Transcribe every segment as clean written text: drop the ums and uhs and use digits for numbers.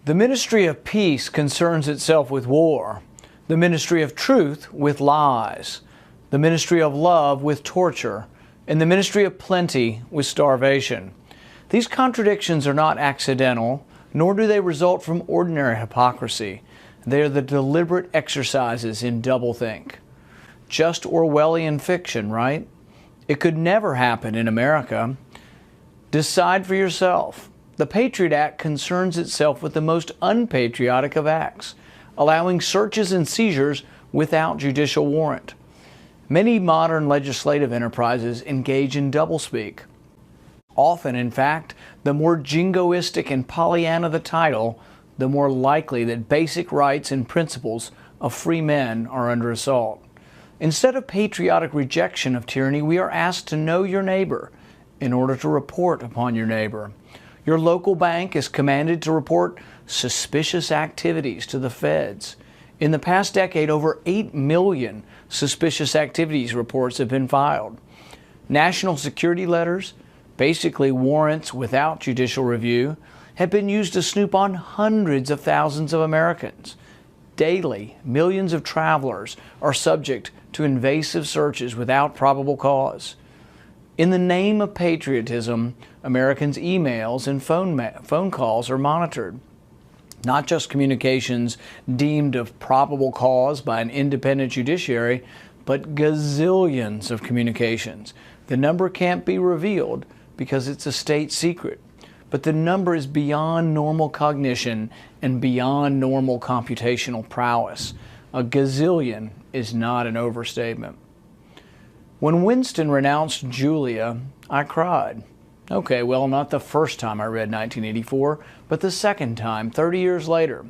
The ministry of peace concerns itself with war, the ministry of truth with lies, the ministry of love with torture, and the ministry of plenty with starvation. These contradictions are not accidental, nor do they result from ordinary hypocrisy. They are the deliberate exercises in doublethink. Just Orwellian fiction, right? It could never happen in America. Decide for yourself. The Patriot Act concerns itself with the most unpatriotic of acts, allowing searches and seizures without judicial warrant. Many modern legislative enterprises engage in doublespeak. Often, in fact, the more jingoistic and Pollyanna the title, the more likely that basic rights and principles of free men are under assault. Instead of patriotic rejection of tyranny, we are asked to know your neighbor in order to report upon your neighbor. Your local bank is commanded to report suspicious activities to the feds. In the past decade, over 8 million suspicious activities reports have been filed. National security letters, basically warrants without judicial review, have been used to snoop on hundreds of thousands of Americans. Daily, millions of travelers are subject to invasive searches without probable cause. In the name of patriotism, Americans' emails and phone calls are monitored. Not just communications deemed of probable cause by an independent judiciary, but gazillions of communications. The number can't be revealed because it's a state secret, but the number is beyond normal cognition and beyond normal computational prowess. A gazillion is not an overstatement. When Winston renounced Julia, I cried. Okay, well, not the first time I read 1984, but the second time, 30 years later.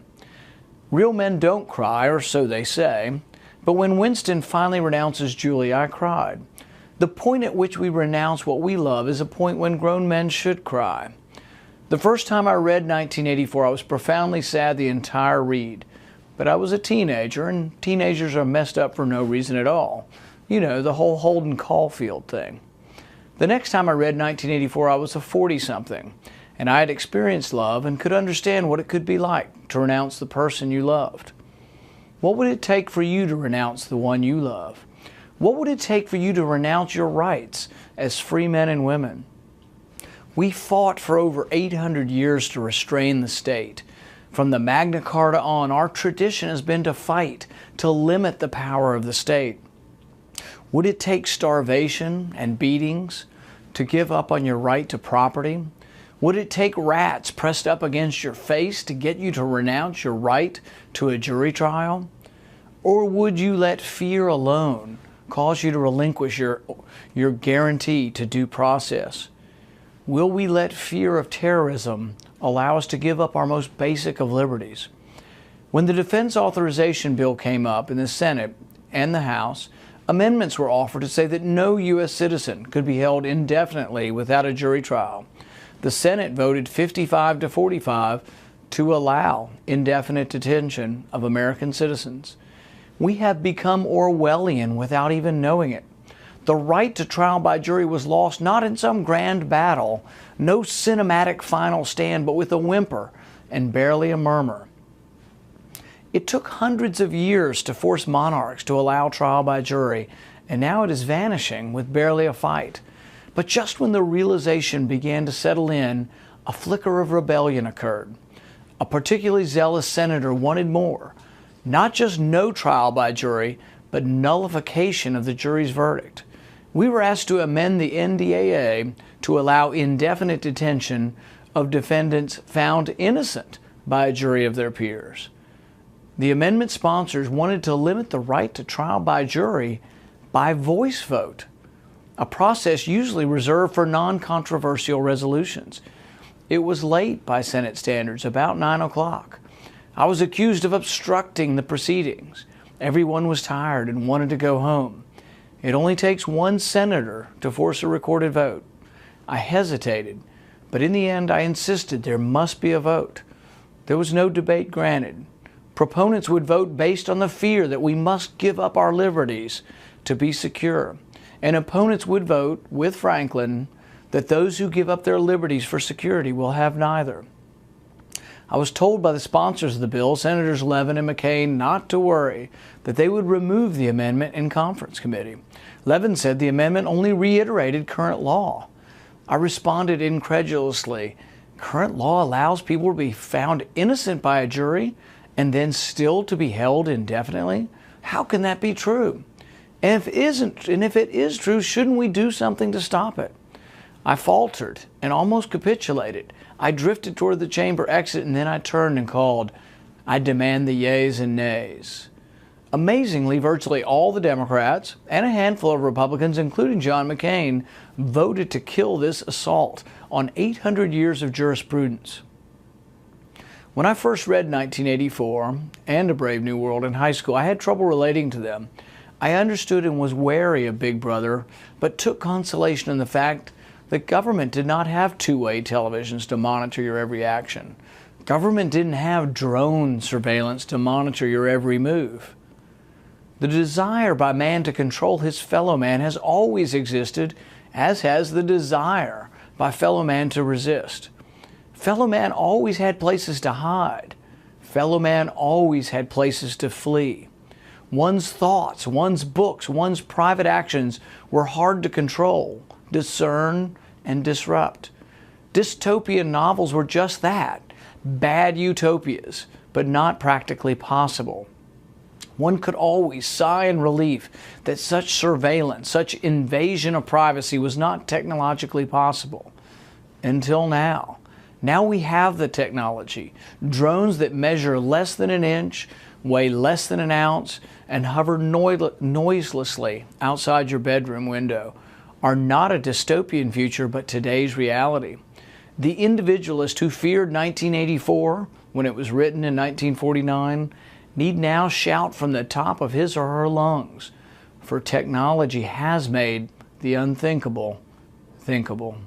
Real men don't cry, or so they say, but when Winston finally renounces Julia, I cried. The point at which we renounce what we love is a point when grown men should cry. The first time I read 1984, I was profoundly sad the entire read, but I was a teenager, and teenagers are messed up for no reason at all. You know, the whole Holden Caulfield thing. The next time I read 1984, I was a 40-something, and I had experienced love and could understand what it could be like to renounce the person you loved. What would it take for you to renounce the one you love? What would it take for you to renounce your rights as free men and women? We fought for over 800 years to restrain the state. From the Magna Carta on, our tradition has been to fight, to limit the power of the state. Would it take starvation and beatings to give up on your right to property? Would it take rats pressed up against your face to get you to renounce your right to a jury trial? Or would you let fear alone cause you to relinquish your guarantee to due process? Will we let fear of terrorism allow us to give up our most basic of liberties? When the Defense Authorization Bill came up in the Senate and the House, amendments were offered to say that no U.S. citizen could be held indefinitely without a jury trial. The Senate voted 55 to 45 to allow indefinite detention of American citizens. We have become Orwellian without even knowing it. The right to trial by jury was lost not in some grand battle, no cinematic final stand, but with a whimper and barely a murmur. It took hundreds of years to force monarchs to allow trial by jury, and now it is vanishing with barely a fight. But just when the realization began to settle in, a flicker of rebellion occurred. A particularly zealous senator wanted more, not just no trial by jury, but nullification of the jury's verdict. We were asked to amend the NDAA to allow indefinite detention of defendants found innocent by a jury of their peers. The amendment sponsors wanted to limit the right to trial by jury by voice vote, a process usually reserved for non-controversial resolutions. It was late by Senate standards, about 9 o'clock. I was accused of obstructing the proceedings. Everyone was tired and wanted to go home. It only takes one senator to force a recorded vote. I hesitated, but in the end I insisted there must be a vote. There was no debate granted. Proponents would vote based on the fear that we must give up our liberties to be secure. And opponents would vote, with Franklin, that those who give up their liberties for security will have neither. I was told by the sponsors of the bill, Senators Levin and McCain, not to worry, that they would remove the amendment in conference committee. Levin said the amendment only reiterated current law. I responded incredulously, current law allows people to be found innocent by a jury and then still to be held indefinitely? How can that be true? And if it is true, shouldn't we do something to stop it? I faltered and almost capitulated. I drifted toward the chamber exit and then I turned and called, I demand the yeas and nays. Amazingly, virtually all the Democrats and a handful of Republicans, including John McCain, voted to kill this assault on 800 years of jurisprudence. When I first read 1984 and A Brave New World in high school, I had trouble relating to them. I understood and was wary of Big Brother, but took consolation in the fact that government did not have two-way televisions to monitor your every action. Government didn't have drone surveillance to monitor your every move. The desire by man to control his fellow man has always existed, as has the desire by fellow man to resist. Fellow man always had places to hide. Fellow man always had places to flee. One's thoughts, one's books, one's private actions were hard to control, discern, and disrupt. Dystopian novels were just that, bad utopias, but not practically possible. One could always sigh in relief that such surveillance, such invasion of privacy was not technologically possible. Until now. Now we have the technology. Drones that measure less than an inch, weigh less than an ounce, and hover noiselessly outside your bedroom window are not a dystopian future, but today's reality. The individualist who feared 1984 when it was written in 1949 need now shout from the top of his or her lungs, for technology has made the unthinkable thinkable.